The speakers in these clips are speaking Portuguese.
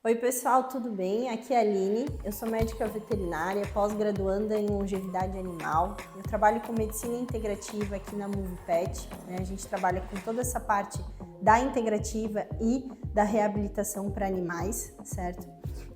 Oi pessoal, tudo bem? Aqui é a Aline, eu sou médica veterinária, pós-graduanda em longevidade animal. Eu trabalho com medicina integrativa aqui na MovePet, né? A gente trabalha com toda essa parte da integrativa e da reabilitação para animais, certo?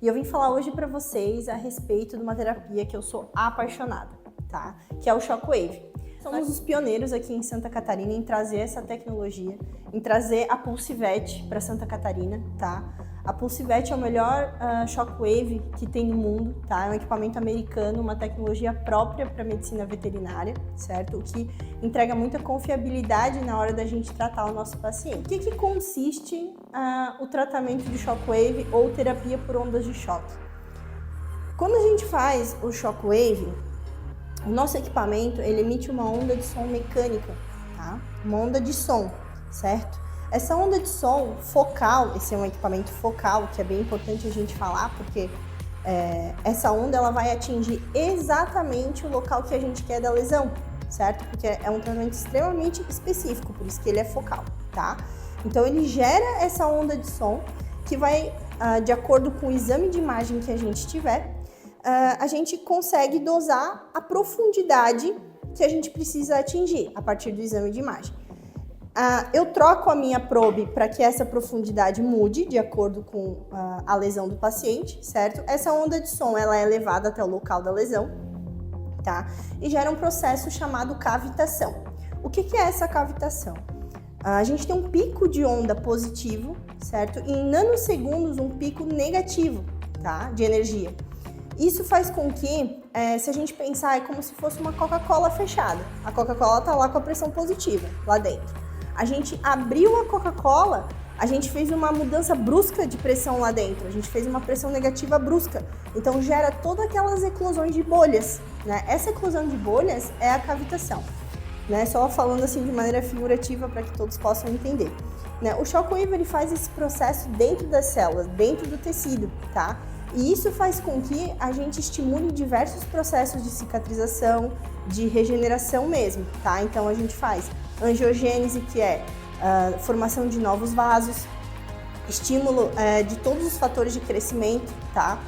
E eu vim falar hoje para vocês a respeito de uma terapia que eu sou apaixonada, tá? Que é o Shockwave. Somos os pioneiros aqui em Santa Catarina em trazer essa tecnologia, em trazer a Pulsivет para Santa Catarina, tá? A Pulsivet é o melhor shockwave que tem no mundo, tá? É um equipamento americano, uma tecnologia própria para medicina veterinária, certo? O que entrega muita confiabilidade na hora da gente tratar o nosso paciente. O que consiste o tratamento de shockwave ou terapia por ondas de choque? Quando a gente faz o shockwave, o nosso equipamento ele emite uma onda de som mecânica, tá? Uma onda de som, certo? Essa onda de som focal, esse é um equipamento focal, que é bem importante a gente falar, porque essa onda ela vai atingir exatamente o local que a gente quer da lesão, certo? Porque é um tratamento extremamente específico, por isso que ele é focal, tá? Então ele gera essa onda de som que vai, de acordo com o exame de imagem que a gente tiver, a gente consegue dosar a profundidade que a gente precisa atingir a partir do exame de imagem. Eu troco a minha probe para que essa profundidade mude de acordo com a lesão do paciente, certo? Essa onda de som ela é levada até o local da lesão, tá? E gera um processo chamado cavitação. O que é essa cavitação? A gente tem um pico de onda positivo, certo? E em nanosegundos um pico negativo, tá? De energia. Isso faz com que, se a gente pensar, é como se fosse uma Coca-Cola fechada. A Coca-Cola está lá com a pressão positiva, lá dentro. A gente abriu a Coca-Cola, a gente fez uma mudança brusca de pressão lá dentro, a gente fez uma pressão negativa brusca, então gera todas aquelas eclosões de bolhas, né? Essa eclosão de bolhas é a cavitação, né? Só falando assim de maneira figurativa para que todos possam entender, né? O Shockwave ele faz esse processo dentro das células, dentro do tecido, tá? E isso faz com que a gente estimule diversos processos de cicatrização, de regeneração mesmo, tá? Então a gente faz angiogênese, que é formação de novos vasos, estímulo de todos os fatores de crescimento, tá?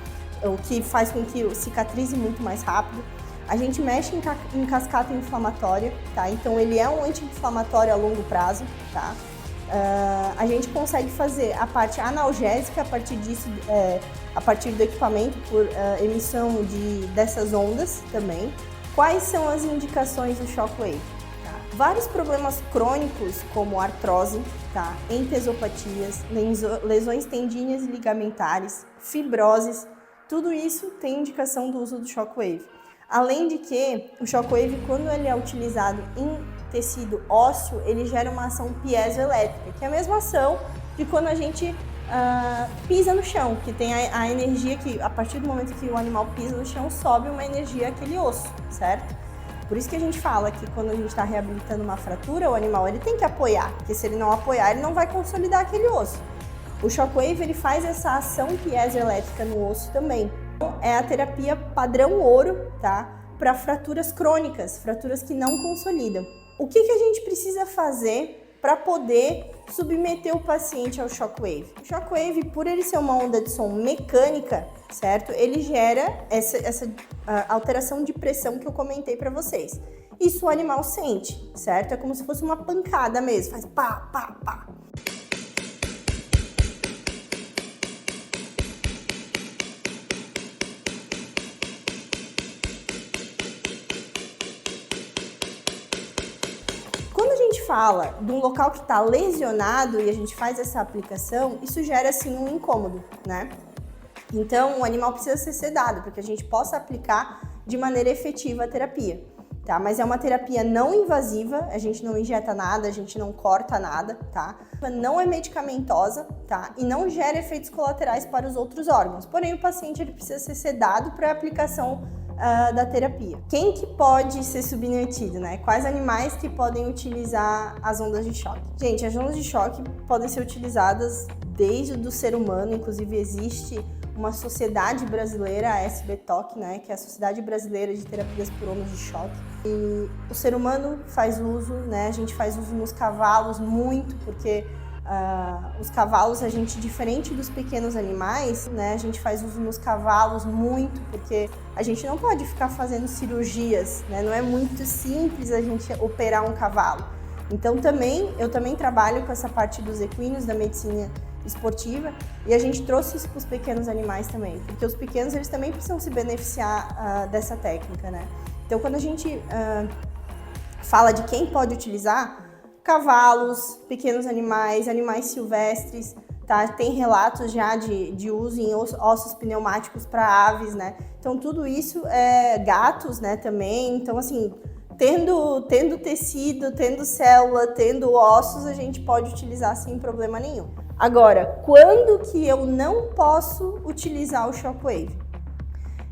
O que faz com que cicatrize muito mais rápido. A gente mexe em cascata inflamatória, tá? Então ele é um anti-inflamatório a longo prazo, tá? A gente consegue fazer a parte analgésica a partir disso, a partir do equipamento por emissão dessas ondas também. Quais são as indicações do Shockwave? Vários problemas crônicos, como artrose, tá? Entesopatias, lesões tendíneas e ligamentares, fibroses, tudo isso tem indicação do uso do Shockwave. Além de que o Shockwave, quando ele é utilizado em tecido ósseo, ele gera uma ação piezoelétrica, que é a mesma ação de quando a gente pisa no chão, que tem a energia que, a partir do momento que o animal pisa no chão, sobe uma energia àquele osso, certo? Por isso que a gente fala que quando a gente está reabilitando uma fratura, o animal ele tem que apoiar, porque se ele não apoiar, ele não vai consolidar aquele osso. O Shockwave ele faz essa ação piezoelétrica no osso também. É a terapia padrão ouro, tá? Para fraturas crônicas, fraturas que não consolidam. O que a gente precisa fazer para poder submeter o paciente ao Shockwave? O Shockwave, por ele ser uma onda de som mecânica, certo? Ele gera essa alteração de pressão que eu comentei para vocês. Isso o animal sente, certo? É como se fosse uma pancada mesmo, faz pá, pá, pá. Quando a gente fala de um local que está lesionado e a gente faz essa aplicação, isso gera assim um incômodo, né? Então o animal precisa ser sedado para que a gente possa aplicar de maneira efetiva a terapia, tá? Mas é uma terapia não invasiva, a gente não injeta nada, a gente não corta nada, tá? Não é medicamentosa, tá? E não gera efeitos colaterais para os outros órgãos. Porém, o paciente ele precisa ser sedado para a aplicação da terapia. Quem que pode ser submetido, né? Quais animais que podem utilizar as ondas de choque? Gente, as ondas de choque podem ser utilizadas desde o do ser humano, inclusive existe uma sociedade brasileira, a SBTOC, né, que é a Sociedade Brasileira de Terapias por Ondas de Choque. E o ser humano faz uso, né, a gente faz uso nos cavalos muito, porque Os cavalos, a gente, diferente dos pequenos animais, né, a gente faz uso nos cavalos muito, porque a gente não pode ficar fazendo cirurgias, né, não é muito simples a gente operar um cavalo. Então eu também trabalho com essa parte dos equinos, da medicina esportiva, e a gente trouxe isso para os pequenos animais também, porque os pequenos eles também precisam se beneficiar dessa técnica, né? Então quando a gente fala de quem pode utilizar, cavalos, pequenos animais, animais silvestres, tá? Tem relatos já de uso em ossos pneumáticos para aves, né? Então tudo isso gatos, né, também. Então assim, tendo tecido, tendo célula, tendo ossos, a gente pode utilizar sem problema nenhum. Agora, quando que eu não posso utilizar o Shockwave?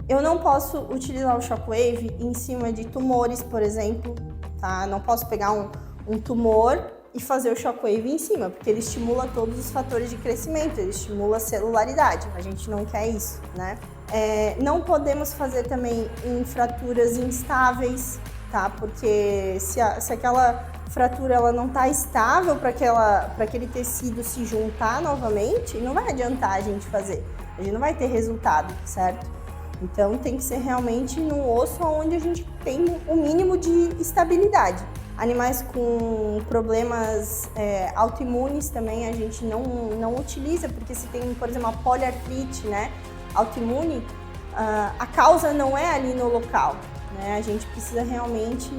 Eu não posso utilizar o Shockwave em cima de tumores, por exemplo, tá? Não posso pegar um tumor e fazer o Shockwave em cima, porque ele estimula todos os fatores de crescimento, ele estimula a celularidade, a gente não quer isso, né? Não podemos fazer também em fraturas instáveis, tá? Porque se aquela fratura ela não está estável para aquele tecido se juntar novamente, não vai adiantar a gente fazer, a gente não vai ter resultado, certo? Então tem que ser realmente num osso onde a gente tem o mínimo de estabilidade. Animais com problemas autoimunes também a gente não utiliza, porque se tem, por exemplo, uma poliartrite, né, autoimune, a causa não é ali no local, né? A gente precisa realmente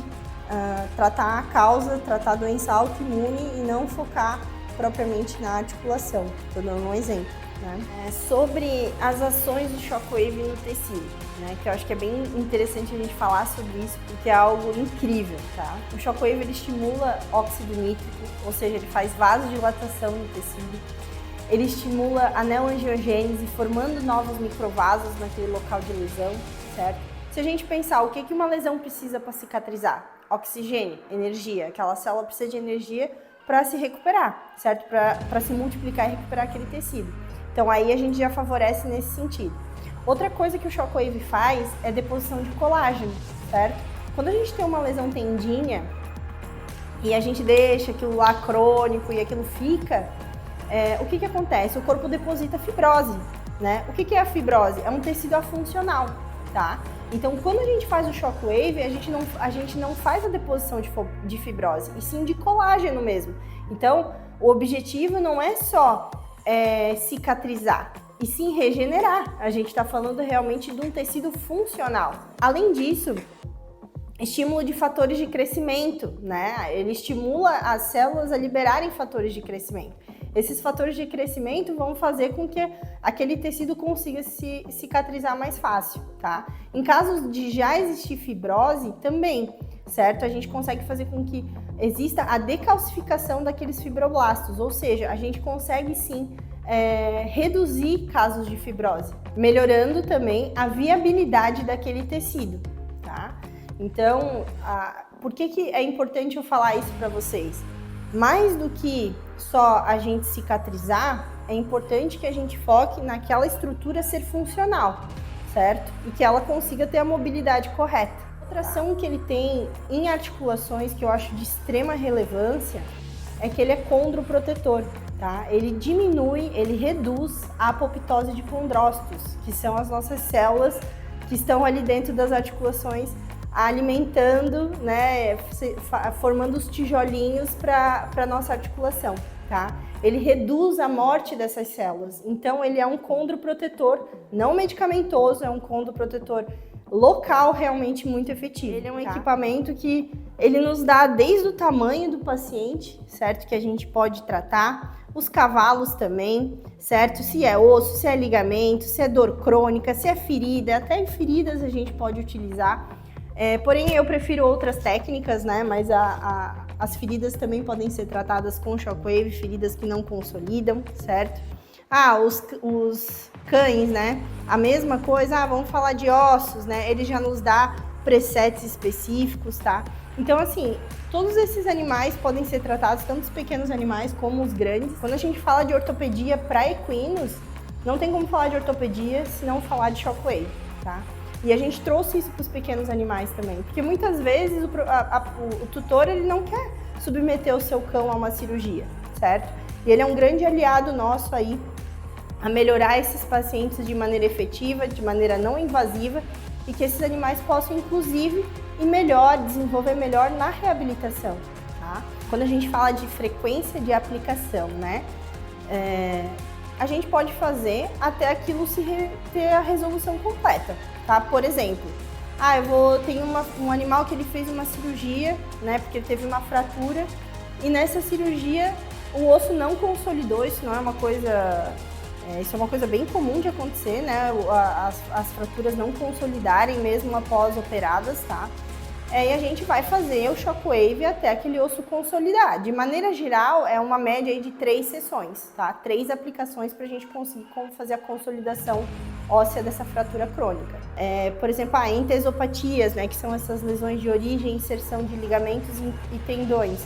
tratar a causa, tratar a doença autoimune e não focar propriamente na articulação. Estou dando um exemplo, né? Sobre as ações do Shockwave no tecido, né? Que eu acho que é bem interessante a gente falar sobre isso, porque é algo incrível, tá? O Shockwave ele estimula óxido nítrico, ou seja, ele faz vasodilatação no tecido. Ele estimula a neoangiogênese, formando novos microvasos naquele local de lesão, certo? Se a gente pensar o que uma lesão precisa para cicatrizar, oxigênio, energia, aquela célula precisa de energia para se recuperar, certo? Para se multiplicar e recuperar aquele tecido. Então aí a gente já favorece nesse sentido. Outra coisa que o Shockwave faz é deposição de colágeno, certo? Quando a gente tem uma lesão tendínea e a gente deixa aquilo lá crônico e aquilo fica, o que acontece? O corpo deposita fibrose, né? O que é a fibrose? É um tecido afuncional, tá? Então, quando a gente faz o Shockwave, a gente não faz a deposição de fibrose, e sim de colágeno mesmo. Então, o objetivo não é só cicatrizar, e sim regenerar. A gente está falando realmente de um tecido funcional. Além disso, estímulo de fatores de crescimento, né? Ele estimula as células a liberarem fatores de crescimento. Esses fatores de crescimento vão fazer com que aquele tecido consiga se cicatrizar mais fácil, tá? Em casos de já existir fibrose, também, certo? A gente consegue fazer com que exista a decalcificação daqueles fibroblastos, ou seja, a gente consegue sim reduzir casos de fibrose, melhorando também a viabilidade daquele tecido, tá? Então, por que é importante eu falar isso para vocês? Mais do que só a gente cicatrizar, é importante que a gente foque naquela estrutura ser funcional, certo? E que ela consiga ter a mobilidade correta. Outra ação que ele tem em articulações que eu acho de extrema relevância é que ele é condroprotetor, tá? Ele diminui, ele reduz a apoptose de condrócitos, que são as nossas células que estão ali dentro das articulações alimentando, né, formando os tijolinhos para a nossa articulação, tá? Ele reduz a morte dessas células, então ele é um condroprotetor não medicamentoso, é um condroprotetor local realmente muito efetivo. Ele é um equipamento que ele nos dá desde o tamanho do paciente, certo? Que a gente pode tratar, os cavalos também, certo? Se é osso, se é ligamento, se é dor crônica, se é ferida, até em feridas a gente pode utilizar. Porém, eu prefiro outras técnicas, né? Mas as feridas também podem ser tratadas com Shockwave, feridas que não consolidam, certo? Os cães, né? A mesma coisa, vamos falar de ossos, né? Ele já nos dá presets específicos, tá? Então, assim, todos esses animais podem ser tratados, tanto os pequenos animais como os grandes. Quando a gente fala de ortopedia para equinos, não tem como falar de ortopedia se não falar de Shockwave, tá? E a gente trouxe isso para os pequenos animais também, porque muitas vezes o tutor ele não quer submeter o seu cão a uma cirurgia, certo? E ele é um grande aliado nosso aí a melhorar esses pacientes de maneira efetiva, de maneira não invasiva, e que esses animais possam, inclusive, desenvolver melhor na reabilitação, tá? Quando a gente fala de frequência de aplicação, né, a gente pode fazer até aquilo ter a resolução completa, tá? Por exemplo, tem um animal que ele fez uma cirurgia, né, porque ele teve uma fratura, e nessa cirurgia o osso não consolidou. Isso não é uma coisa... Isso é uma coisa bem comum de acontecer, né? As fraturas não consolidarem mesmo após operadas, tá? E a gente vai fazer o shockwave até aquele osso consolidar. De maneira geral, é uma média aí de 3 sessões, tá? 3 aplicações para a gente conseguir fazer a consolidação óssea dessa fratura crônica. Por exemplo, entesopatias, né? Que são essas lesões de origem e inserção de ligamentos e tendões.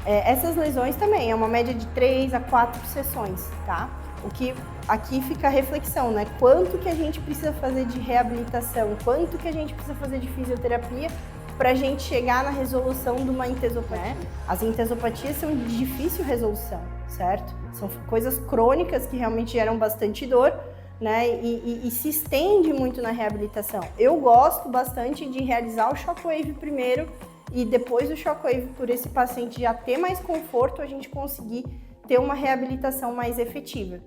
Essas lesões também é uma média de 3 a 4 sessões, tá? O que aqui fica a reflexão, né? Quanto que a gente precisa fazer de reabilitação, quanto que a gente precisa fazer de fisioterapia para a gente chegar na resolução de uma entesopatia. As entesopatias são de difícil resolução, certo? São coisas crônicas que realmente geram bastante dor, né? E se estende muito na reabilitação. Eu gosto bastante de realizar o shockwave primeiro e depois do shockwave, por esse paciente já ter mais conforto, a gente conseguir ter uma reabilitação mais efetiva.